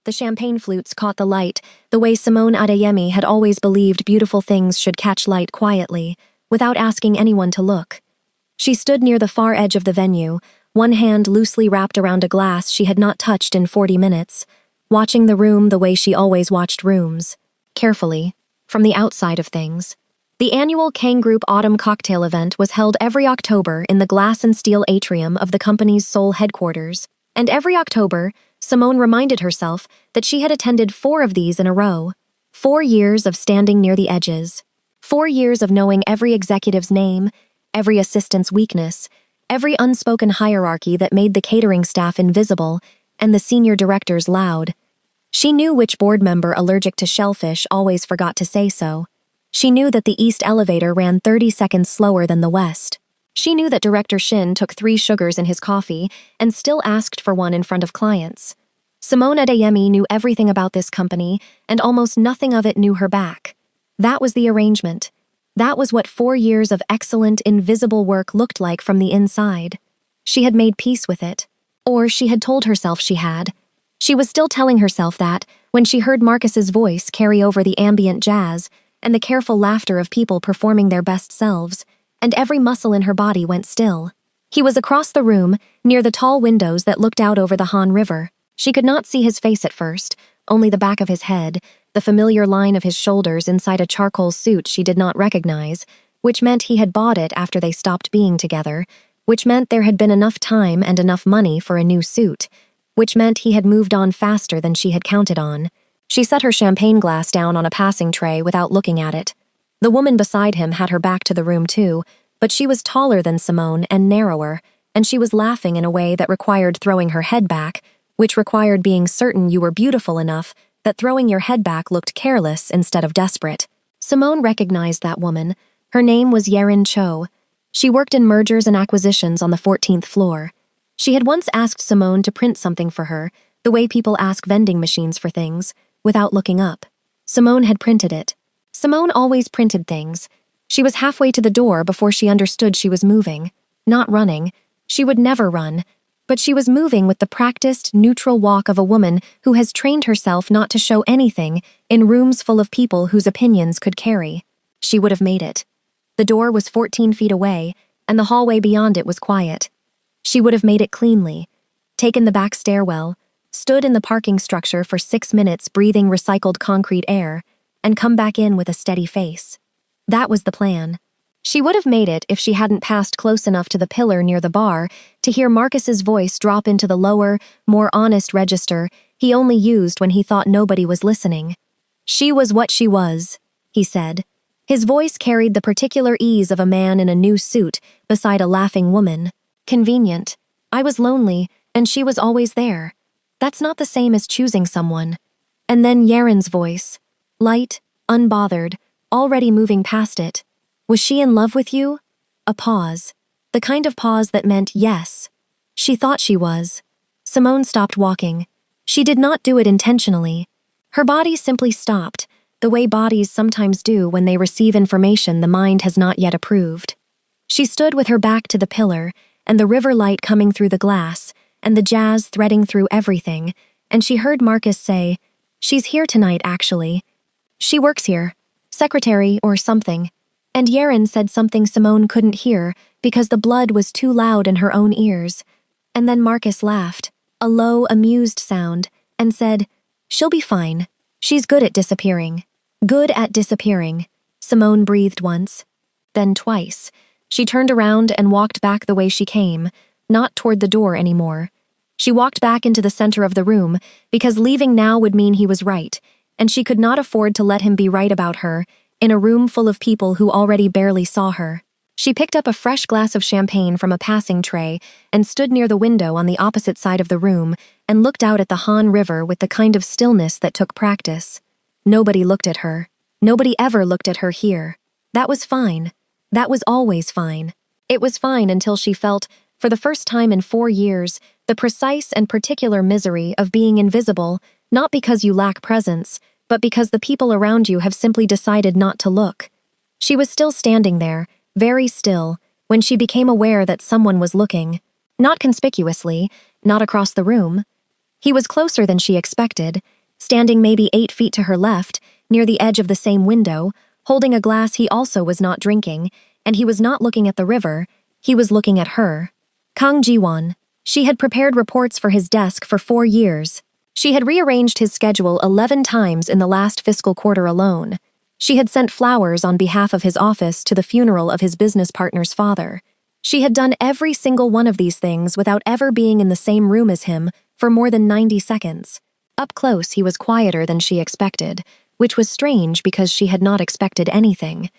The champagne flutes caught the light, the way Simone Adeyemi had always believed beautiful things should catch light quietly, without asking anyone to look. She stood near the far edge of the venue, one hand loosely wrapped around a glass she had not touched in 40 minutes, watching the room the way she always watched rooms, carefully, from the outside of things. The annual Kang Group Autumn Cocktail event was held every October in the glass and steel atrium of the company's Seoul headquarters, and every October, Simone reminded herself that she had attended 4 of these in a row. 4 years of standing near the edges. 4 years of knowing every executive's name, every assistant's weakness, every unspoken hierarchy that made the catering staff invisible and the senior directors loud. She knew which board member allergic to shellfish always forgot to say so. She knew that the East elevator ran 30 seconds slower than the West. She knew that Director Shin took 3 sugars in his coffee and still asked for one in front of clients. Simone Adeyemi knew everything about this company, and almost nothing of it knew her back. That was the arrangement. That was what 4 years of excellent, invisible work looked like from the inside. She had made peace with it. Or she had told herself she had. She was still telling herself that when she heard Marcus's voice carry over the ambient jazz and the careful laughter of people performing their best selves, and every muscle in her body went still. He was across the room, near the tall windows that looked out over the Han River. She could not see his face at first, only the back of his head, the familiar line of his shoulders inside a charcoal suit she did not recognize, which meant he had bought it after they stopped being together, which meant there had been enough time and enough money for a new suit, which meant he had moved on faster than she had counted on. She set her champagne glass down on a passing tray without looking at it. The woman beside him had her back to the room too, but she was taller than Simone and narrower, and she was laughing in a way that required throwing her head back, which required being certain you were beautiful enough that throwing your head back looked careless instead of desperate. Simone recognized that woman. Her name was Yerin Cho. She worked in mergers and acquisitions on the 14th floor. She had once asked Simone to print something for her, the way people ask vending machines for things, without looking up. Simone had printed it. Simone always printed things. She was halfway to the door before she understood she was moving. Not running. She would never run. But she was moving with the practiced, neutral walk of a woman who has trained herself not to show anything in rooms full of people whose opinions could carry. She would have made it. The door was 14 feet away, and the hallway beyond it was quiet. She would have made it cleanly, taken the back stairwell, stood in the parking structure for 6 minutes breathing recycled concrete air, and come back in with a steady face. That was the plan. She would have made it if she hadn't passed close enough to the pillar near the bar to hear Marcus's voice drop into the lower, more honest register he only used when he thought nobody was listening. "She was what she was," he said. His voice carried the particular ease of a man in a new suit beside a laughing woman. Convenient. I was lonely, and she was always there. That's not the same as choosing someone. And then Yerin's voice. Light, unbothered, already moving past it. "Was she in love with you?" A pause. The kind of pause that meant yes. She thought she was. Simone stopped walking. She did not do it intentionally. Her body simply stopped, the way bodies sometimes do when they receive information the mind has not yet approved. She stood with her back to the pillar, and the river light coming through the glass, and the jazz threading through everything, and she heard Marcus say, "She's here tonight, actually. She works here. Secretary or something." And Yerin said something Simone couldn't hear because the blood was too loud in her own ears. And then Marcus laughed, a low, amused sound, and said, "She'll be fine. She's good at disappearing." Good at disappearing, Simone breathed once. Then twice. She turned around and walked back the way she came, not toward the door anymore. She walked back into the center of the room because leaving now would mean he was right, and she could not afford to let him be right about her in a room full of people who already barely saw her. She picked up a fresh glass of champagne from a passing tray and stood near the window on the opposite side of the room and looked out at the Han River with the kind of stillness that took practice. Nobody looked at her. Nobody ever looked at her here. That was fine. That was always fine. It was fine until she felt, for the first time in 4 years, the precise and particular misery of being invisible, not because you lack presence, but because the people around you have simply decided not to look. She was still standing there, very still, when she became aware that someone was looking. Not conspicuously, not across the room. He was closer than she expected, standing maybe 8 feet to her left, near the edge of the same window, holding a glass he also was not drinking, and he was not looking at the river, he was looking at her. Kang Ji-won. She had prepared reports for his desk for 4 years. She had rearranged his schedule 11 times in the last fiscal quarter alone. She had sent flowers on behalf of his office to the funeral of his business partner's father. She had done every single one of these things without ever being in the same room as him for more than 90 seconds. Up close, he was quieter than she expected, which was strange because she had not expected anything.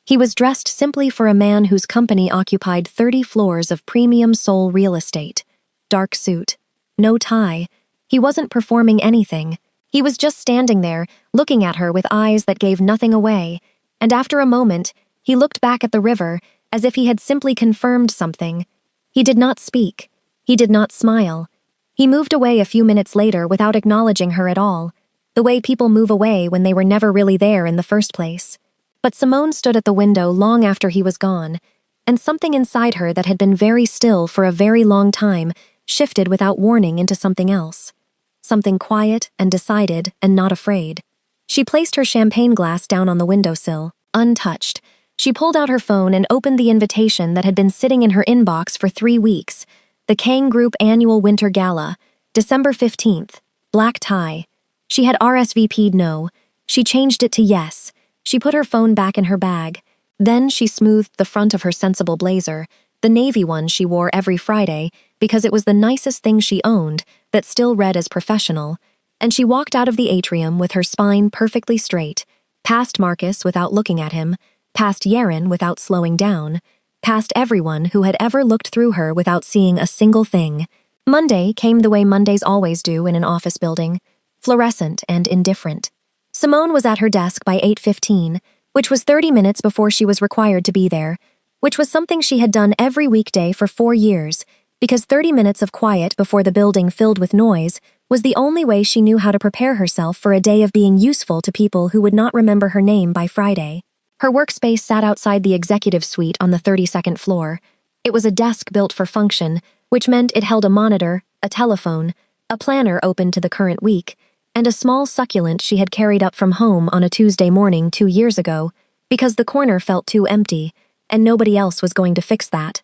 He was dressed simply for a man whose company occupied 30 floors of premium Seoul real estate. Dark suit. No tie. He wasn't performing anything. He was just standing there, looking at her with eyes that gave nothing away, and after a moment, he looked back at the river as if he had simply confirmed something. He did not speak. He did not smile. He moved away a few minutes later without acknowledging her at all, the way people move away when they were never really there in the first place. But Simone stood at the window long after he was gone, and something inside her that had been very still for a very long time shifted without warning into something else. Something quiet and decided and not afraid. She placed her champagne glass down on the windowsill, untouched. She pulled out her phone and opened the invitation that had been sitting in her inbox for 3 weeks. The Kang Group Annual Winter Gala, December 15th. Black tie. She had RSVP'd no. She changed it to yes. She put her phone back in her bag. Then she smoothed the front of her sensible blazer, the navy one she wore every Friday, because it was the nicest thing she owned, that still read as professional, and she walked out of the atrium with her spine perfectly straight, past Marcus without looking at him, past Yaren without slowing down, past everyone who had ever looked through her without seeing a single thing. Monday came the way Mondays always do in an office building, fluorescent and indifferent. Simone was at her desk by 8:15, which was 30 minutes before she was required to be there, which was something she had done every weekday for 4 years, because 30 minutes of quiet before the building filled with noise was the only way she knew how to prepare herself for a day of being useful to people who would not remember her name by Friday. Her workspace sat outside the executive suite on the 32nd floor. It was a desk built for function, which meant it held a monitor, a telephone, a planner open to the current week, and a small succulent she had carried up from home on a Tuesday morning 2 years ago, because the corner felt too empty, and nobody else was going to fix that.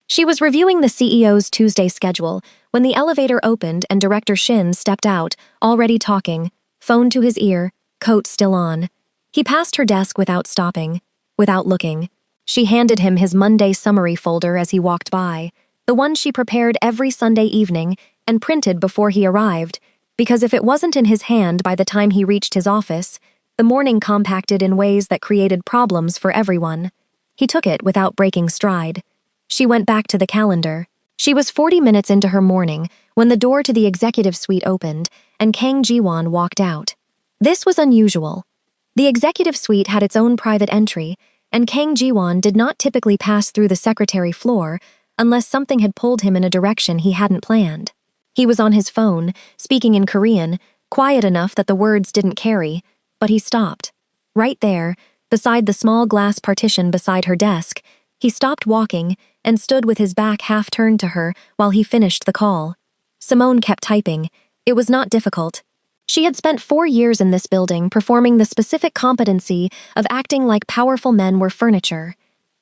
She was reviewing the CEO's Tuesday schedule when the elevator opened and Director Shin stepped out, already talking, phone to his ear, coat still on. He passed her desk without stopping, without looking. She handed him his Monday summary folder as he walked by, the one she prepared every Sunday evening and printed before he arrived, because if it wasn't in his hand by the time he reached his office, the morning compacted in ways that created problems for everyone. He took it without breaking stride. She went back to the calendar. She was 40 minutes into her morning when the door to the executive suite opened and Kang Ji-won walked out. This was unusual. The executive suite had its own private entry, and Kang Ji-won did not typically pass through the secretary floor unless something had pulled him in a direction he hadn't planned. He was on his phone, speaking in Korean, quiet enough that the words didn't carry, but he stopped. Right there, beside the small glass partition beside her desk, he stopped walking and stood with his back half turned to her while he finished the call. Simone kept typing. It was not difficult. She had spent 4 years in this building performing the specific competency of acting like powerful men were furniture.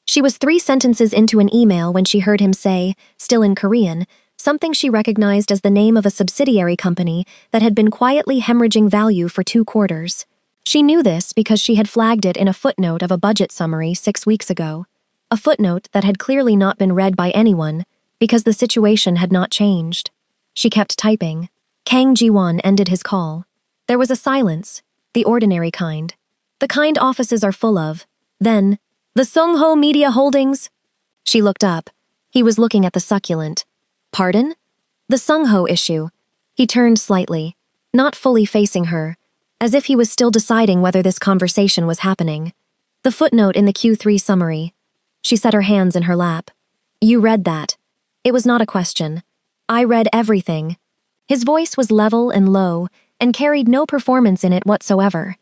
She was 3 sentences into an email when she heard him say, still in Korean, something she recognized as the name of a subsidiary company that had been quietly hemorrhaging value for 2 quarters. She knew this because she had flagged it in a footnote of a budget summary 6 weeks ago. A footnote that had clearly not been read by anyone because the situation had not changed. She kept typing. Kang Ji-won ended his call. There was a silence, the ordinary kind. The kind offices are full of. Then, the Sungho Media Holdings? She looked up. He was looking at the succulent. Pardon? The Sungho issue. He turned slightly, not fully facing her, as if he was still deciding whether this conversation was happening. The footnote in the Q3 summary. She set her hands in her lap. You read that. It was not a question. I read everything. His voice was level and low, and carried no performance in it whatsoever.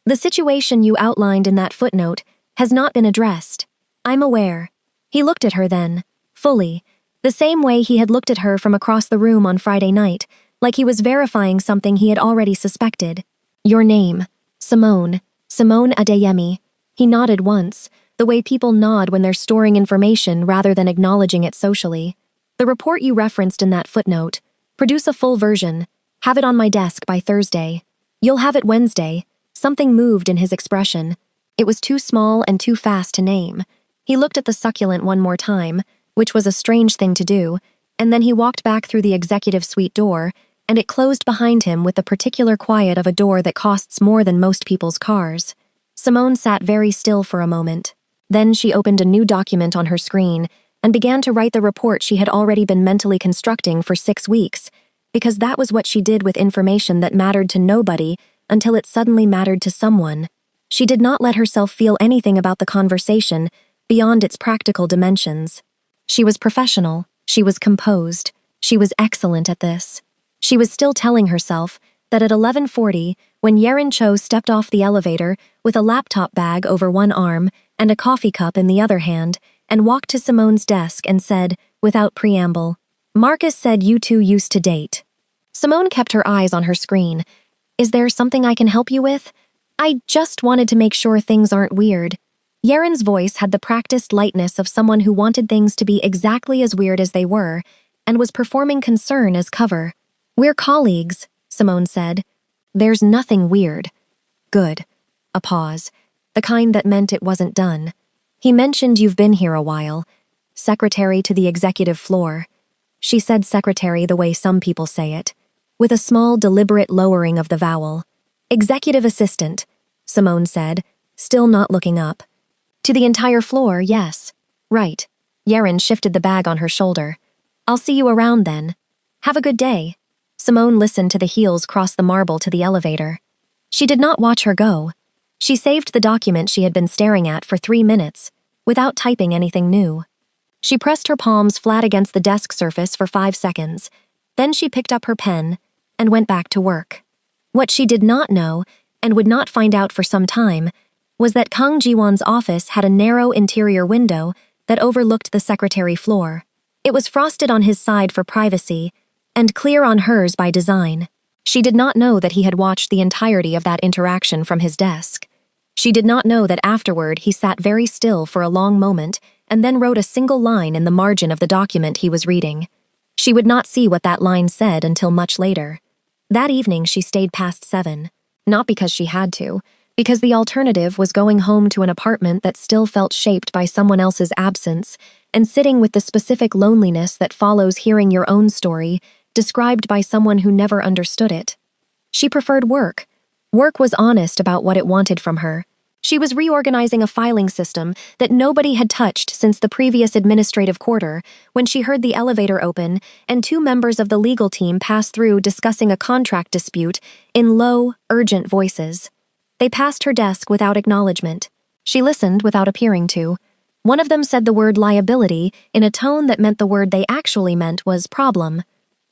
The situation you outlined in that footnote has not been addressed. I'm aware. He looked at her then, fully, the same way he had looked at her from across the room on Friday night, like he was verifying something he had already suspected. Your name. Simone. Simone Adeyemi. He nodded once, the way people nod when they're storing information rather than acknowledging it socially. The report you referenced in that footnote. Produce a full version. Have it on my desk by Thursday. You'll have it Wednesday. Something moved in his expression. It was too small and too fast to name. He looked at the succulent one more time, which was a strange thing to do, and then he walked back through the executive suite door, and it closed behind him with the particular quiet of a door that costs more than most people's cars. Simone sat very still for a moment. Then she opened a new document on her screen and began to write the report she had already been mentally constructing for 6 weeks, because that was what she did with information that mattered to nobody until it suddenly mattered to someone. She did not let herself feel anything about the conversation beyond its practical dimensions. She was professional, she was composed, she was excellent at this. She was still telling herself that at 11:40, when Yerin Cho stepped off the elevator with a laptop bag over one arm and a coffee cup in the other hand, and walked to Simone's desk and said, without preamble, "Marcus said you two used to date." Simone kept her eyes on her screen. "Is there something I can help you with? I just wanted to make sure things aren't weird." Yerin's voice had the practiced lightness of someone who wanted things to be exactly as weird as they were, and was performing concern as cover. "We're colleagues," Simone said. "There's nothing weird." "Good." A pause. The kind that meant it wasn't done. "He mentioned you've been here a while. Secretary to the executive floor." She said secretary the way some people say it, with a small, deliberate lowering of the vowel. "Executive assistant," Simone said, still not looking up. "To the entire floor, yes." "Right." Yerin shifted the bag on her shoulder. "I'll see you around then. Have a good day." Simone listened to the heels cross the marble to the elevator. She did not watch her go. She saved the document she had been staring at for 3 minutes, without typing anything new. She pressed her palms flat against the desk surface for 5 seconds. Then she picked up her pen and went back to work. What she did not know, and would not find out for some time, was that Kang Jiwon's office had a narrow interior window that overlooked the secretary floor. It was frosted on his side for privacy, and clear on hers by design. She did not know that he had watched the entirety of that interaction from his desk. She did not know that afterward he sat very still for a long moment and then wrote a single line in the margin of the document he was reading. She would not see what that line said until much later. That evening she stayed past 7, not because she had to, because the alternative was going home to an apartment that still felt shaped by someone else's absence and sitting with the specific loneliness that follows hearing your own story described by someone who never understood it. She preferred work. Work was honest about what it wanted from her. She was reorganizing a filing system that nobody had touched since the previous administrative quarter when she heard the elevator open and 2 members of the legal team pass through discussing a contract dispute in low, urgent voices. They passed her desk without acknowledgement. She listened without appearing to. One of them said the word liability in a tone that meant the word they actually meant was problem.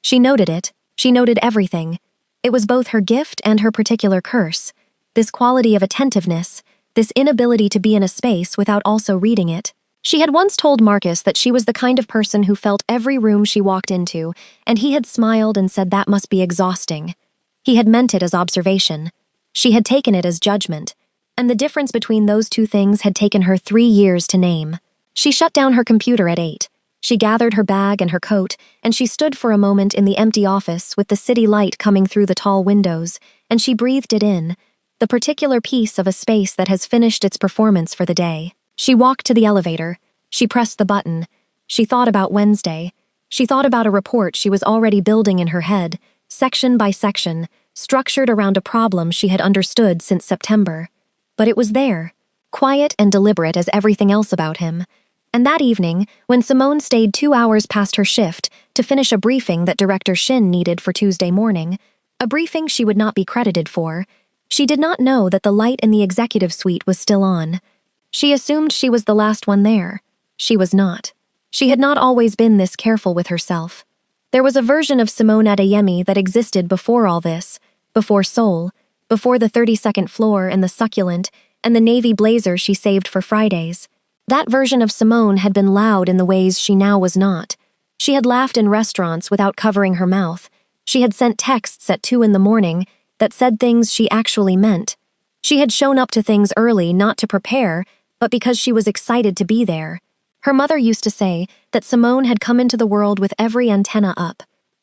She noted it. She noted everything. It was both her gift and her particular curse. This quality of attentiveness, this inability to be in a space without also reading it. She had once told Marcus that she was the kind of person who felt every room she walked into, and he had smiled and said that must be exhausting. He had meant it as observation. She had taken it as judgment, and the difference between those two things had taken her 3 years to name. She shut down her computer at 8. She gathered her bag and her coat, and she stood for a moment in the empty office with the city light coming through the tall windows, and she breathed it in, the particular piece of a space that has finished its performance for the day. She walked to the elevator. She pressed the button. She thought about Wednesday. She thought about a report she was already building in her head, section by section, structured around a problem she had understood since September. But it was there, quiet and deliberate as everything else about him. And that evening, when Simone stayed 2 hours past her shift to finish a briefing that Director Shin needed for Tuesday morning, a briefing she would not be credited for, she did not know that the light in the executive suite was still on. She assumed she was the last one there. She was not. She had not always been this careful with herself. There was a version of Simone Adeyemi that existed before all this, before Seoul, before the 32nd floor and the succulent, and the navy blazer she saved for Fridays. That version of Simone had been loud in the ways she now was not. She had laughed in restaurants without covering her mouth. She had sent texts at 2 in the morning that said things she actually meant. She had shown up to things early not to prepare, but because she was excited to be there. Her mother used to say that Simone had come into the world with every antenna up,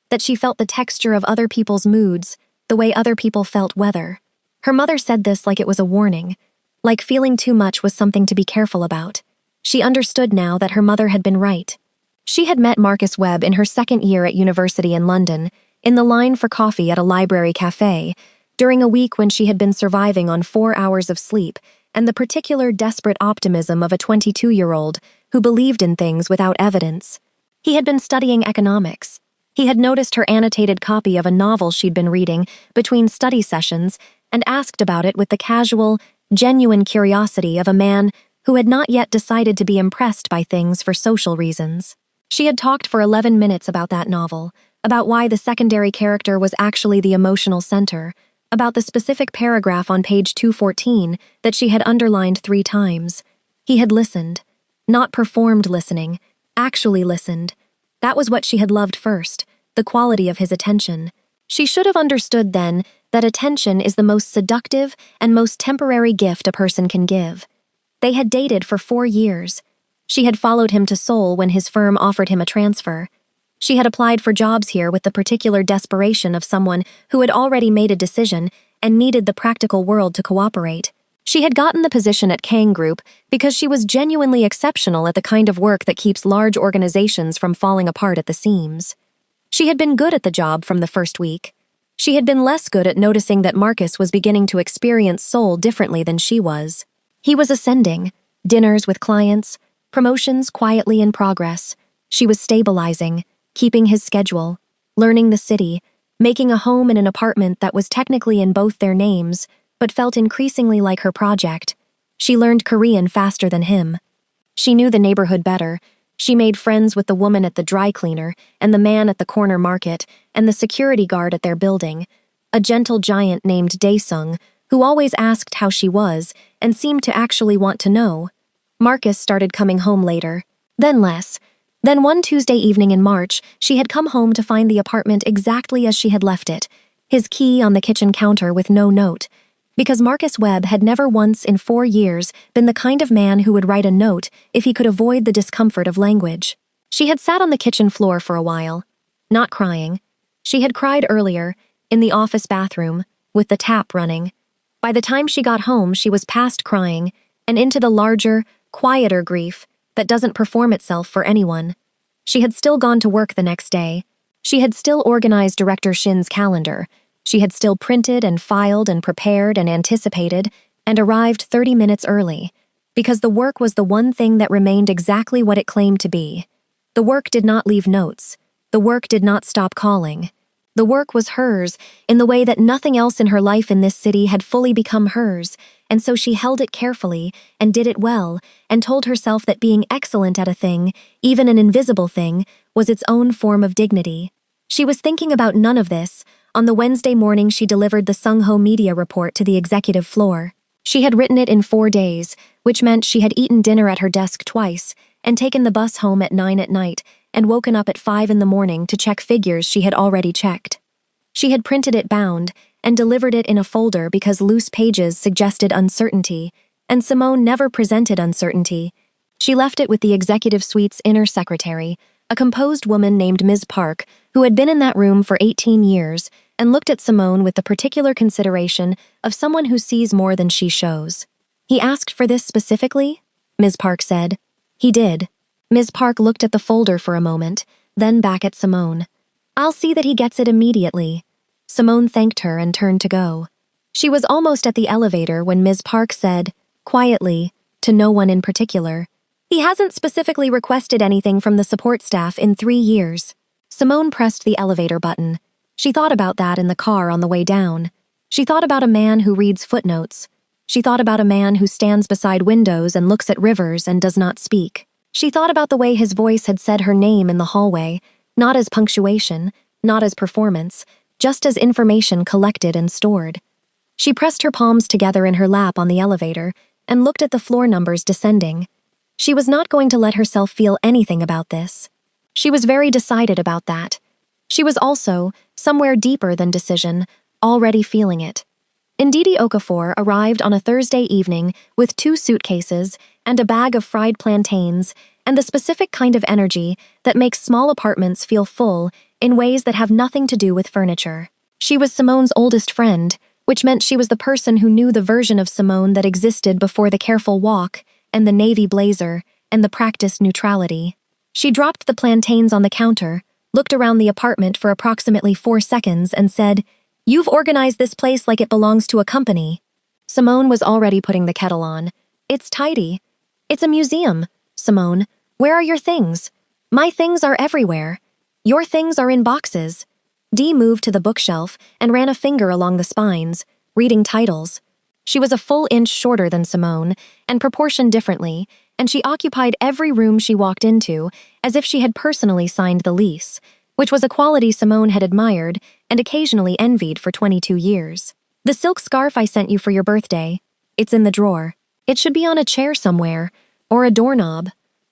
that she felt the texture of other people's moods, the way other people felt weather. Her mother said this like it was a warning, like feeling too much was something to be careful about. She understood now that her mother had been right. She had met Marcus Webb in her second year at university in London, in the line for coffee at a library cafe, during a week when she had been surviving on 4 hours of sleep and the particular desperate optimism of a 22-year-old who believed in things without evidence. He had been studying economics. He had noticed her annotated copy of a novel she'd been reading between study sessions and asked about it with the casual, genuine curiosity of a man who had not yet decided to be impressed by things for social reasons. She had talked for 11 minutes about that novel, about why the secondary character was actually the emotional center, about the specific paragraph on page 214 that she had underlined 3 times. He had listened. Not performed listening, actually listened. That was what she had loved first, the quality of his attention. She should have understood then that attention is the most seductive and most temporary gift a person can give. They had dated for 4 years. She had followed him to Seoul when his firm offered him a transfer. She had applied for jobs here with the particular desperation of someone who had already made a decision and needed the practical world to cooperate. She had gotten the position at Kang Group because she was genuinely exceptional at the kind of work that keeps large organizations from falling apart at the seams. She had been good at the job from the first week. She had been less good at noticing that Marcus was beginning to experience Seoul differently than she was. He was ascending, dinners with clients, promotions quietly in progress. She was stabilizing, keeping his schedule, learning the city, making a home in an apartment that was technically in both their names, but felt increasingly like her project. She learned Korean faster than him. She knew the neighborhood better. She made friends with the woman at the dry cleaner, and the man at the corner market, and the security guard at their building, a gentle giant named Daesung, who always asked how she was and seemed to actually want to know. Marcus started coming home later, then less. Then one Tuesday evening in March, she had come home to find the apartment exactly as she had left it, his key on the kitchen counter with no note. Because Marcus Webb had never once in 4 years been the kind of man who would write a note if he could avoid the discomfort of language. She had sat on the kitchen floor for a while, not crying. She had cried earlier, in the office bathroom, with the tap running. By the time she got home, she was past crying and into the larger, quieter grief that doesn't perform itself for anyone. She had still gone to work the next day. She had still organized Director Shin's calendar. She had still printed and filed and prepared and anticipated and arrived 30 minutes early, because the work was the one thing that remained exactly what it claimed to be. The work did not leave notes. The work did not stop calling. The work was hers in the way that nothing else in her life in this city had fully become hers, and so she held it carefully and did it well and told herself that being excellent at a thing, even an invisible thing, was its own form of dignity. She was thinking about none of this. On the Wednesday morning, she delivered the Sungho media report to the executive floor. She had written it in 4 days, which meant she had eaten dinner at her desk twice and taken the bus home at 9 at night and woken up at 5 in the morning to check figures she had already checked. She had printed it bound and delivered it in a folder because loose pages suggested uncertainty, and Simone never presented uncertainty. She left it with the executive suite's inner secretary, a composed woman named Ms. Park, who had been in that room for 18 years and looked at Simone with the particular consideration of someone who sees more than she shows. "He asked for this specifically?" Ms. Park said. "He did." Ms. Park looked at the folder for a moment, then back at Simone. "I'll see that he gets it immediately." Simone thanked her and turned to go. She was almost at the elevator when Ms. Park said, quietly, to no one in particular, "He hasn't specifically requested anything from the support staff in 3 years." Simone pressed the elevator button. She thought about that in the car on the way down. She thought about a man who reads footnotes. She thought about a man who stands beside windows and looks at rivers and does not speak. She thought about the way his voice had said her name in the hallway, not as punctuation, not as performance, just as information collected and stored. She pressed her palms together in her lap on the elevator and looked at the floor numbers descending. She was not going to let herself feel anything about this. She was very decided about that. She was also, somewhere deeper than decision, already feeling it. Ndidi Okafor arrived on a Thursday evening with 2 suitcases and a bag of fried plantains and the specific kind of energy that makes small apartments feel full in ways that have nothing to do with furniture. She was Simone's oldest friend, which meant she was the person who knew the version of Simone that existed before the careful walk and the navy blazer and the practiced neutrality. She dropped the plantains on the counter, looked around the apartment for approximately 4 seconds and said, "You've organized this place like it belongs to a company." Simone was already putting the kettle on. "It's tidy. It's a museum. Simone, where are your things? My things are everywhere. Your things are in boxes." Dee moved to the bookshelf and ran a finger along the spines, reading titles. She was a full inch shorter than Simone, and proportioned differently, and she occupied every room she walked into as if she had personally signed the lease, which was a quality Simone had admired and occasionally envied for 22 years. "The silk scarf I sent you for your birthday. It's in the drawer. It should be on a chair somewhere, or a doorknob.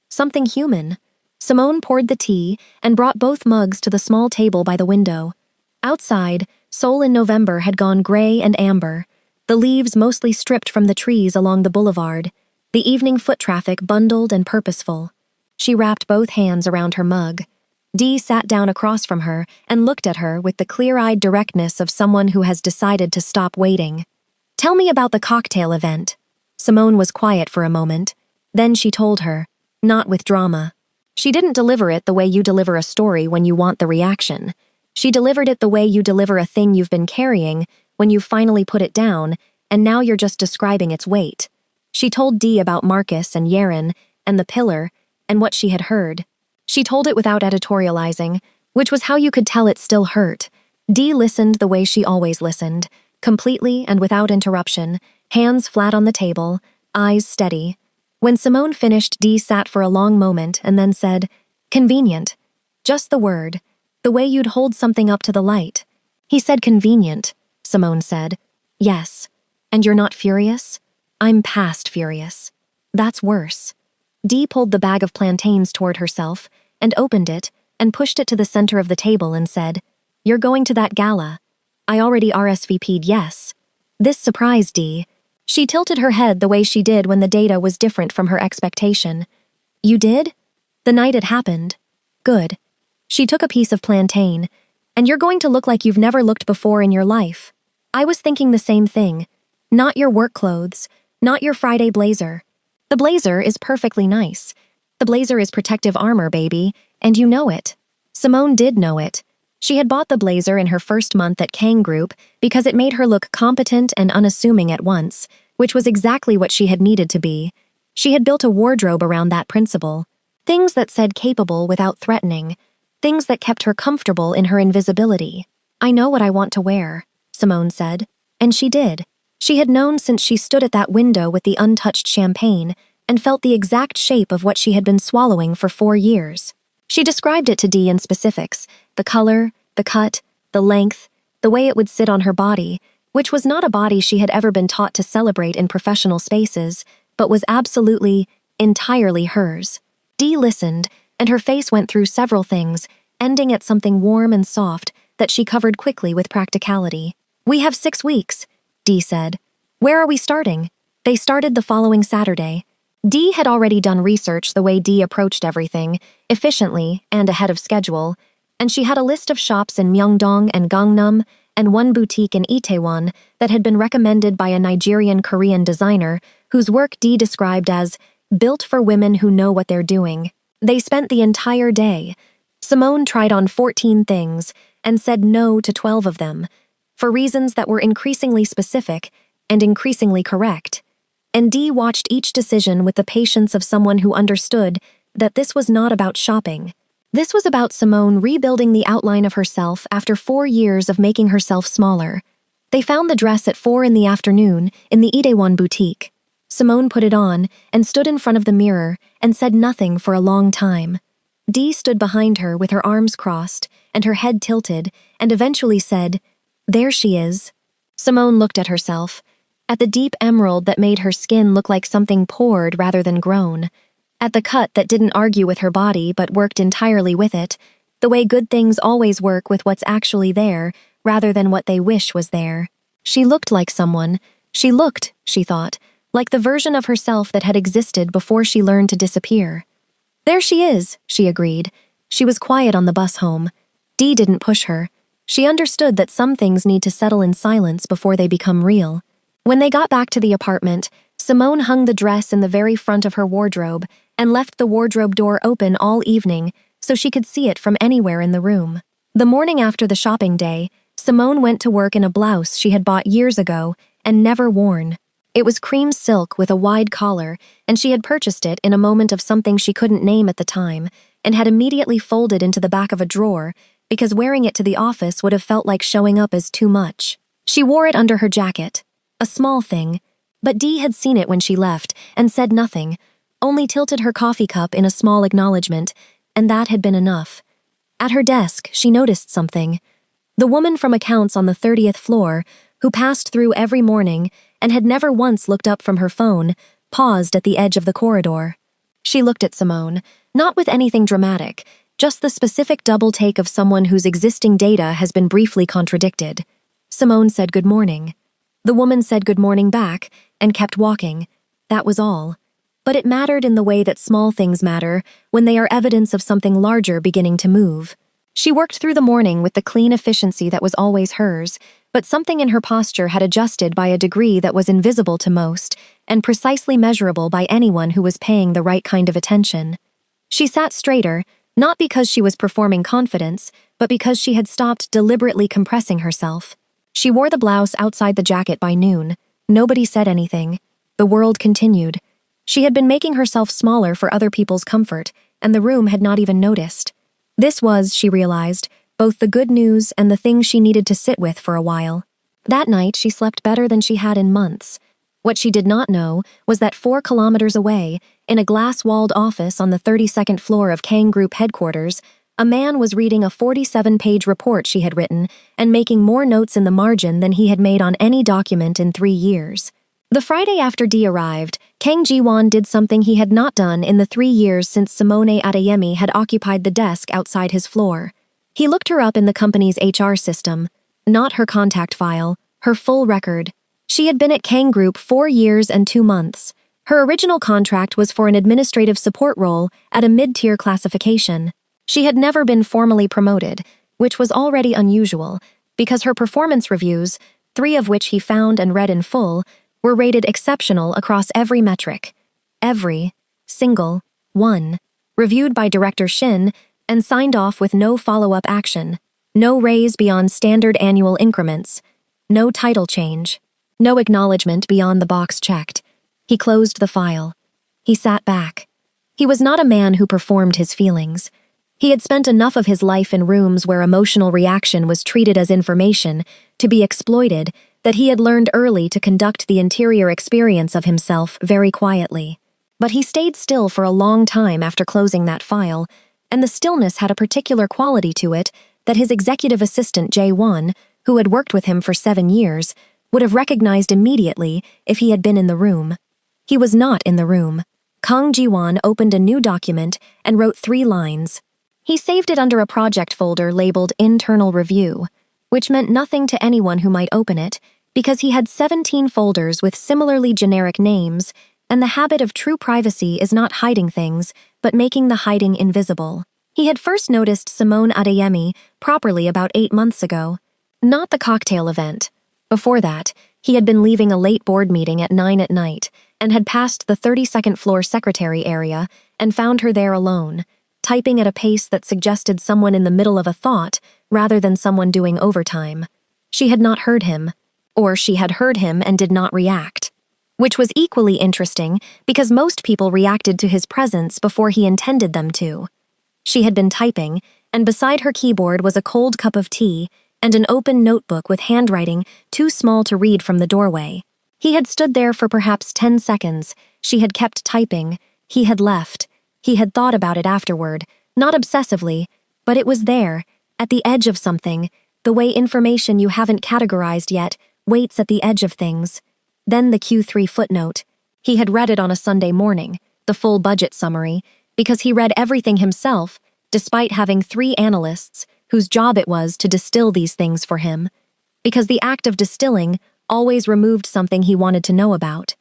Something human." Simone poured the tea and brought both mugs to the small table by the window. Outside, Seoul in November had gone gray and amber, the leaves mostly stripped from the trees along the boulevard, the evening foot traffic bundled and purposeful. She wrapped both hands around her mug. Dee sat down across from her and looked at her with the clear-eyed directness of someone who has decided to stop waiting. "Tell me about the cocktail event." Simone was quiet for a moment. Then she told her, not with drama. She didn't deliver it the way you deliver a story when you want the reaction. She delivered it the way you deliver a thing you've been carrying when you finally put it down, and now you're just describing its weight. She told Dee about Marcus and Yaren and the pillar and what she had heard. She told it without editorializing, which was how you could tell it still hurt. Dee listened the way she always listened, completely and without interruption, hands flat on the table, eyes steady. When Simone finished, Dee sat for a long moment and then said, "Convenient. Just the word. The way you'd hold something up to the light." "He said convenient," Simone said. "Yes. And you're not furious?" "I'm past furious. That's worse." Dee pulled the bag of plantains toward herself and opened it and pushed it to the center of the table and said, "You're going to that gala. I already RSVP'd yes." This surprised Dee. She tilted her head the way she did when the data was different from her expectation. "You did?" "The night it happened." "Good." She took a piece of plantain. "And you're going to look like you've never looked before in your life." "I was thinking the same thing. Not your work clothes, not your Friday blazer. The blazer is perfectly nice. The blazer is protective armor, baby, and you know it." Simone did know it. She had bought the blazer in her first month at Kang Group because it made her look competent and unassuming at once, which was exactly what she had needed to be. She had built a wardrobe around that principle. Things that said capable without threatening. Things that kept her comfortable in her invisibility. "I know what I want to wear," Simone said. And she did. She had known since she stood at that window with the untouched champagne and felt the exact shape of what she had been swallowing for 4 years. She described it to Dee in specifics, the color, the cut, the length, the way it would sit on her body, which was not a body she had ever been taught to celebrate in professional spaces, but was absolutely, entirely hers. Dee listened, and her face went through several things, ending at something warm and soft that she covered quickly with practicality. "We have 6 weeks," Dee said. "Where are we starting?" They started the following Saturday. Dee had already done research the way Dee approached everything, efficiently and ahead of schedule, and she had a list of shops in Myeongdong and Gangnam and one boutique in Itaewon that had been recommended by a Nigerian-Korean designer whose work Dee described as built for women who know what they're doing. They spent the entire day. Simone tried on 14 things and said no to 12 of them, for reasons that were increasingly specific and increasingly correct. And Dee watched each decision with the patience of someone who understood that this was not about shopping. This was about Simone rebuilding the outline of herself after 4 years of making herself smaller. They found the dress at 4 in the afternoon in the Itaewon boutique. Simone put it on and stood in front of the mirror and said nothing for a long time. Dee stood behind her with her arms crossed and her head tilted and eventually said, "There she is." Simone looked at herself, at the deep emerald that made her skin look like something poured rather than grown, at the cut that didn't argue with her body but worked entirely with it, the way good things always work with what's actually there, rather than what they wish was there. She looked like someone. She looked, she thought, like the version of herself that had existed before she learned to disappear. There she is, she agreed. She was quiet on the bus home. Dee didn't push her. She understood that some things need to settle in silence before they become real. When they got back to the apartment, Simone hung the dress in the very front of her wardrobe and left the wardrobe door open all evening so she could see it from anywhere in the room. The morning after the shopping day, Simone went to work in a blouse she had bought years ago and never worn. It was cream silk with a wide collar, and she had purchased it in a moment of something she couldn't name at the time, and had immediately folded into the back of a drawer because wearing it to the office would have felt like showing up as too much. She wore it under her jacket, a small thing, but Dee had seen it when she left and said nothing, only tilted her coffee cup in a small acknowledgement, and that had been enough. At her desk, she noticed something. The woman from accounts on the 30th floor, who passed through every morning and had never once looked up from her phone, paused at the edge of the corridor. She looked at Simone, not with anything dramatic, just the specific double take of someone whose existing data has been briefly contradicted. Simone said good morning. The woman said good morning back and kept walking. That was all. But it mattered in the way that small things matter when they are evidence of something larger beginning to move. She worked through the morning with the clean efficiency that was always hers, but something in her posture had adjusted by a degree that was invisible to most and precisely measurable by anyone who was paying the right kind of attention. She sat straighter, not because she was performing confidence, but because she had stopped deliberately compressing herself. She wore the blouse outside the jacket by noon. Nobody said anything. The world continued. She had been making herself smaller for other people's comfort, and the room had not even noticed. This was, she realized, both the good news and the thing she needed to sit with for a while. That night, she slept better than she had in months. What she did not know was that 4 kilometers away, in a glass-walled office on the 32nd floor of Kang Group headquarters, a man was reading a 47-page report she had written and making more notes in the margin than he had made on any document in 3 years. The Friday after Dee arrived, Kang Ji-won did something he had not done in the 3 years since Simone Adeyemi had occupied the desk outside his floor. He looked her up in the company's HR system, not her contact file, her full record. She had been at Kang Group 4 years and 2 months. Her original contract was for an administrative support role at a mid-tier classification. She had never been formally promoted, which was already unusual, because her performance reviews, 3 of which he found and read in full, were rated exceptional across every metric. Every single one. Reviewed by Director Shin and signed off with no follow-up action. No raise beyond standard annual increments. No title change. No acknowledgement beyond the box checked. He closed the file. He sat back. He was not a man who performed his feelings. He had spent enough of his life in rooms where emotional reaction was treated as information, to be exploited, that he had learned early to conduct the interior experience of himself very quietly. But he stayed still for a long time after closing that file, and the stillness had a particular quality to it that his executive assistant Jae-won, who had worked with him for 7 years, would have recognized immediately if he had been in the room. He was not in the room. Kang Ji-won opened a new document and wrote 3 lines. He saved it under a project folder labeled Internal Review, which meant nothing to anyone who might open it, because he had 17 folders with similarly generic names, and the habit of true privacy is not hiding things, but making the hiding invisible. He had first noticed Simone Adeyemi properly about 8 months ago, not the cocktail event. Before that, he had been leaving a late board meeting at 9 at night, and had passed the 32nd floor secretary area and found her there alone, typing at a pace that suggested someone in the middle of a thought rather than someone doing overtime. She had not heard him, or she had heard him and did not react. Which was equally interesting because most people reacted to his presence before he intended them to. She had been typing, and beside her keyboard was a cold cup of tea and an open notebook with handwriting too small to read from the doorway. He had stood there for perhaps 10 seconds. She had kept typing. He had left. He had thought about it afterward, not obsessively, but it was there, at the edge of something, the way information you haven't categorized yet waits at the edge of things. Then the Q3 footnote. He had read it on a Sunday morning, the full budget summary, because he read everything himself, despite having 3 analysts whose job it was to distill these things for him, because the act of distilling always removed something he wanted to know about.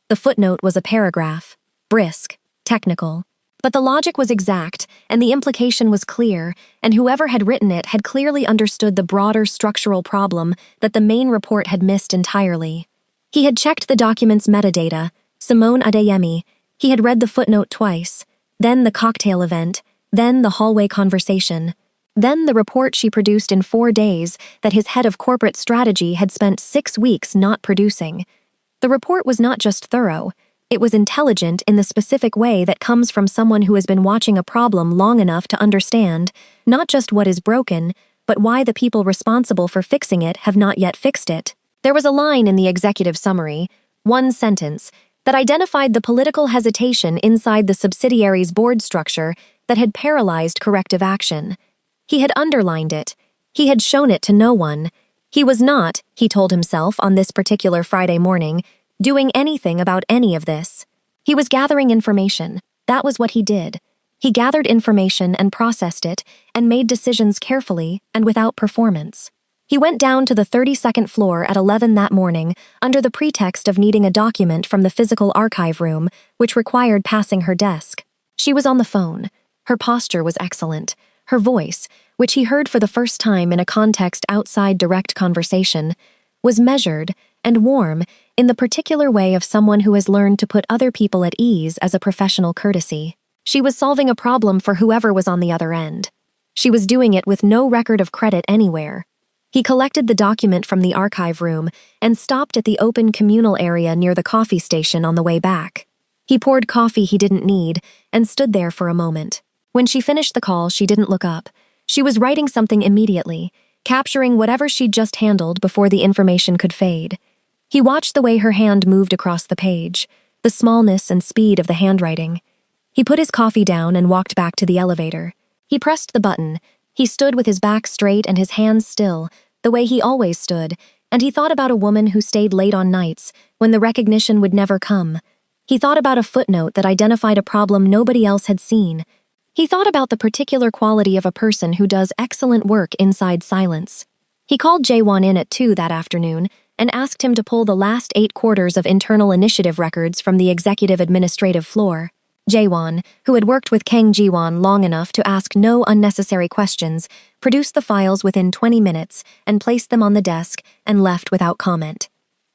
The footnote was a paragraph, brisk, technical, but the logic was exact, and the implication was clear, and whoever had written it had clearly understood the broader structural problem that the main report had missed entirely. He had checked the document's metadata, Simone Adeyemi. He had read the footnote twice, then the cocktail event, then the hallway conversation, then the report she produced in 4 days that his head of corporate strategy had spent 6 weeks not producing. The report was not just thorough, it was intelligent in the specific way that comes from someone who has been watching a problem long enough to understand not just what is broken, but why the people responsible for fixing it have not yet fixed it. There was a line in the executive summary, 1 sentence, that identified the political hesitation inside the subsidiary's board structure that had paralyzed corrective action. He had underlined it. He had shown it to no one. He was not, he told himself on this particular Friday morning, doing anything about any of this. He was gathering information. That was what he did. He gathered information and processed it and made decisions carefully and without performance. He went down to the 32nd floor at 11 that morning under the pretext of needing a document from the physical archive room, which required passing her desk. She was on the phone. Her posture was excellent. Her voice, which he heard for the first time in a context outside direct conversation, was measured and warm in the particular way of someone who has learned to put other people at ease as a professional courtesy. She was solving a problem for whoever was on the other end. She was doing it with no record of credit anywhere. He collected the document from the archive room and stopped at the open communal area near the coffee station on the way back. He poured coffee he didn't need and stood there for a moment. When she finished the call, she didn't look up. She was writing something immediately, capturing whatever she'd just handled before the information could fade. He watched the way her hand moved across the page, the smallness and speed of the handwriting. He put his coffee down and walked back to the elevator. He pressed the button. He stood with his back straight and his hands still, the way he always stood, and he thought about a woman who stayed late on nights when the recognition would never come. He thought about a footnote that identified a problem nobody else had seen. He thought about the particular quality of a person who does excellent work inside silence. He called Jaewon in at 2 that afternoon and asked him to pull the last 8 quarters of internal initiative records from the executive administrative floor. Jaewon, who had worked with Kang Jiwon long enough to ask no unnecessary questions, produced the files within 20 minutes and placed them on the desk and left without comment.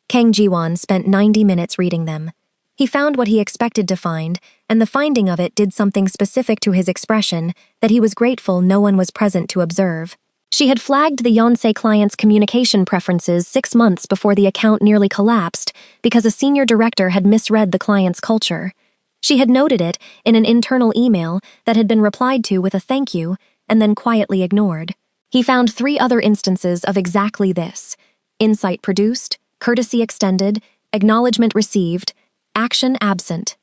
Kang Jiwon spent 90 minutes reading them. He found what he expected to find, and the finding of it did something specific to his expression that he was grateful no one was present to observe. She had flagged the Yonsei client's communication preferences 6 months before the account nearly collapsed because a senior director had misread the client's culture. She had noted it in an internal email that had been replied to with a thank you and then quietly ignored. He found 3 other instances of exactly this: insight produced, courtesy extended, acknowledgement received, action absent.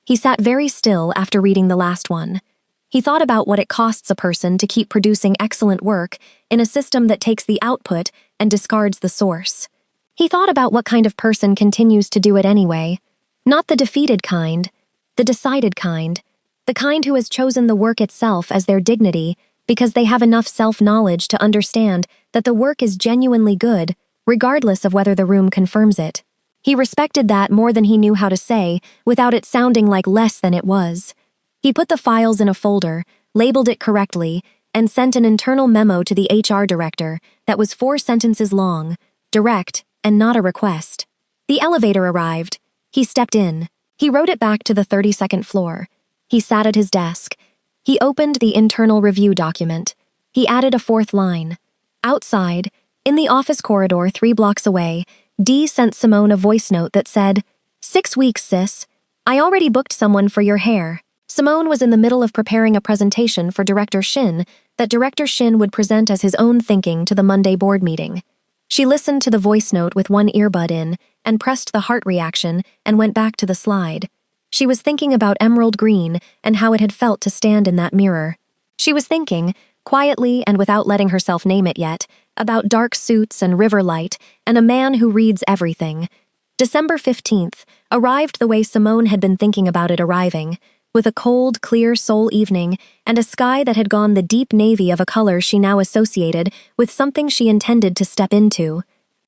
He sat very still after reading the last one. He thought about what it costs a person to keep producing excellent work in a system that takes the output and discards the source. He thought about what kind of person continues to do it anyway. Not the defeated kind, the decided kind, the kind who has chosen the work itself as their dignity because they have enough self-knowledge to understand that the work is genuinely good, regardless of whether the room confirms it. He respected that more than he knew how to say, without it sounding like less than it was. He put the files in a folder, labeled it correctly, and sent an internal memo to the HR director that was 4 sentences long, direct, and not a request. The elevator arrived. He stepped in. He wrote it back to the 32nd floor. He sat at his desk. He opened the internal review document. He added a 4th line. Outside, in the office corridor 3 blocks away, Dee sent Simone a voice note that said, 6 weeks, sis. I already booked someone for your hair. Simone was in the middle of preparing a presentation for Director Shin that Director Shin would present as his own thinking to the Monday board meeting. She listened to the voice note with one earbud in and pressed the heart reaction and went back to the slide. She was thinking about emerald green and how it had felt to stand in that mirror. She was thinking, quietly and without letting herself name it yet, about dark suits and river light and a man who reads everything. December 15th arrived the way Simone had been thinking about it arriving, with a cold, clear Seoul evening and a sky that had gone the deep navy of a color she now associated with something she intended to step into.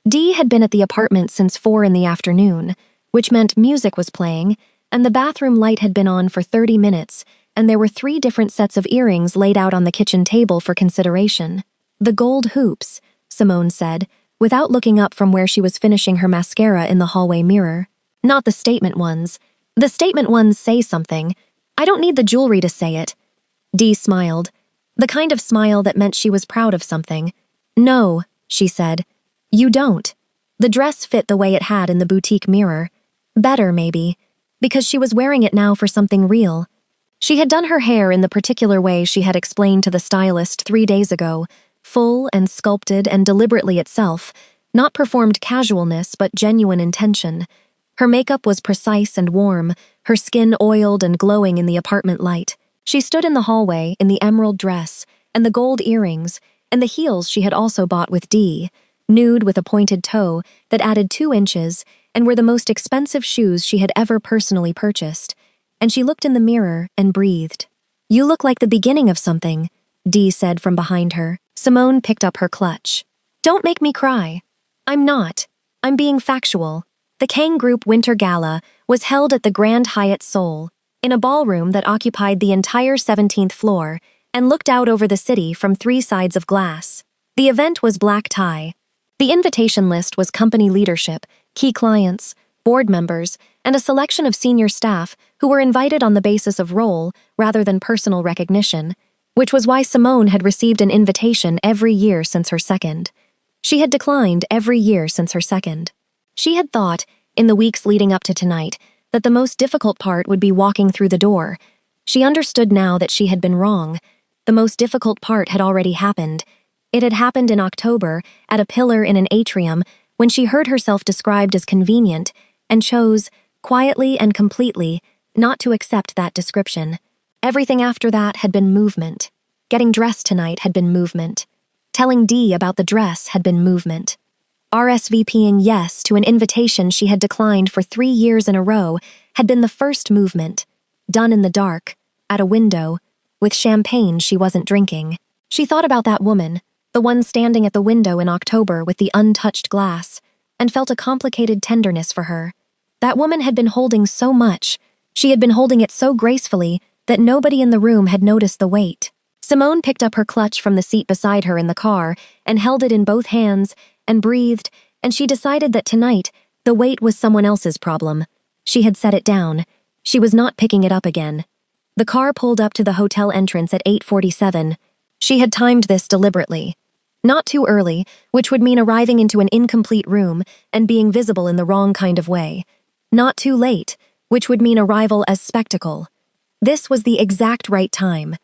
Dee had been at the apartment since 4 in the afternoon, which meant music was playing, and the bathroom light had been on for 30 minutes, and there were 3 different sets of earrings laid out on the kitchen table for consideration. "The gold hoops," Simone said, without looking up from where she was finishing her mascara in the hallway mirror. "Not the statement ones. The statement ones say something. I don't need the jewelry to say it." Dee smiled, the kind of smile that meant she was proud of something. "No," she said. "You don't." The dress fit the way it had in the boutique mirror. Better, maybe, because she was wearing it now for something real. She had done her hair in the particular way she had explained to the stylist 3 days ago, full and sculpted and deliberately itself, not performed casualness but genuine intention. Her makeup was precise and warm, her skin oiled and glowing in the apartment light. She stood in the hallway in the emerald dress and the gold earrings and the heels she had also bought with Dee, nude with a pointed toe that added 2 inches and were the most expensive shoes she had ever personally purchased. And she looked in the mirror and breathed. "You look like the beginning of something," Dee said from behind her. Simone picked up her clutch. "Don't make me cry." "I'm not. I'm being factual." The Kang Group Winter Gala was held at the Grand Hyatt Seoul, in a ballroom that occupied the entire 17th floor and looked out over the city from 3 sides of glass. The event was black tie. The invitation list was company leadership, key clients, board members, and a selection of senior staff who were invited on the basis of role rather than personal recognition, which was why Simone had received an invitation every year since her second. She had declined every year since her second. She had thought, in the weeks leading up to tonight, that the most difficult part would be walking through the door. She understood now that she had been wrong. The most difficult part had already happened. It had happened in October, at a pillar in an atrium, when she heard herself described as convenient, and chose, quietly and completely, not to accept that description. Everything after that had been movement. Getting dressed tonight had been movement. Telling Dee about the dress had been movement. RSVPing yes to an invitation she had declined for 3 years in a row had been the first movement, done in the dark, at a window, with champagne she wasn't drinking. She thought about that woman, the one standing at the window in October with the untouched glass, and felt a complicated tenderness for her. That woman had been holding so much. She had been holding it so gracefully that nobody in the room had noticed the weight. Simone picked up her clutch from the seat beside her in the car and held it in both hands and breathed, and she decided that tonight, the weight was someone else's problem. She had set it down. She was not picking it up again. The car pulled up to the hotel entrance at 8:47. She had timed this deliberately. Not too early, which would mean arriving into an incomplete room and being visible in the wrong kind of way. Not too late, which would mean arrival as spectacle. This was the exact right time.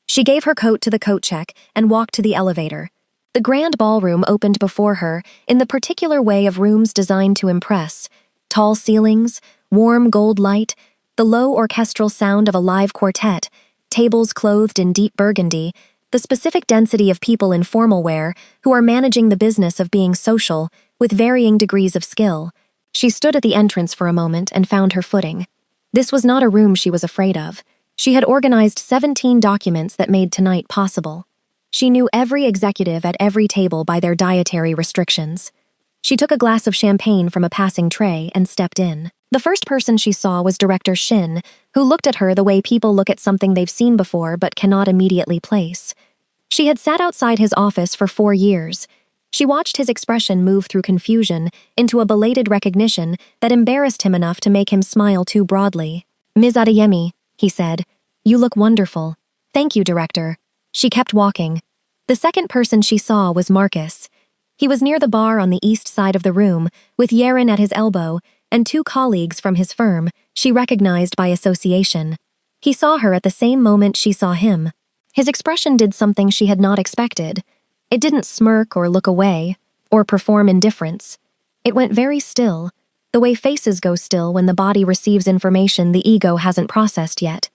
She gave her coat to the coat check and walked to the elevator. The grand ballroom opened before her in the particular way of rooms designed to impress. Tall ceilings, warm gold light, the low orchestral sound of a live quartet, tables clothed in deep burgundy, the specific density of people in formal wear who are managing the business of being social with varying degrees of skill. She stood at the entrance for a moment and found her footing. This was not a room she was afraid of. She had organized 17 documents that made tonight possible. She knew every executive at every table by their dietary restrictions. She took a glass of champagne from a passing tray and stepped in. The first person she saw was Director Shin, who looked at her the way people look at something they've seen before but cannot immediately place. She had sat outside his office for 4 years. She watched his expression move through confusion into a belated recognition that embarrassed him enough to make him smile too broadly. "Ms. Adeyemi," he said, "you look wonderful." "Thank you, Director." She kept walking. The second person she saw was Marcus. He was near the bar on the east side of the room, with Yaren at his elbow, and 2 colleagues from his firm, she recognized by association. He saw her at the same moment she saw him. His expression did something she had not expected. It didn't smirk or look away, or perform indifference. It went very still, the way faces go still when the body receives information the ego hasn't processed yet.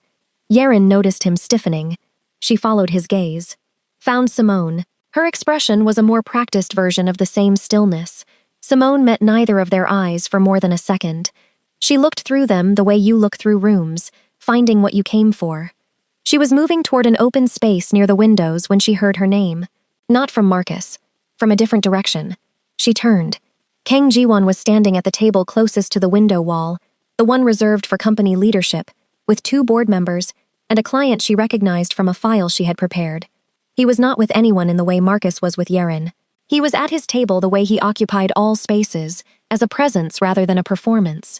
Yaren noticed him stiffening. She followed his gaze. Found Simone. Her expression was a more practiced version of the same stillness. Simone met neither of their eyes for more than a second. She looked through them the way you look through rooms, finding what you came for." She was moving toward an open space near the windows when she heard her name. Not from Marcus. From a different direction. She turned. Kang Jiwon was standing at the table closest to the window wall, the one reserved for company leadership, with 2 board members and a client she recognized from a file she had prepared. He was not with anyone in the way Marcus was with Yerin. He was at his table the way he occupied all spaces, as a presence rather than a performance.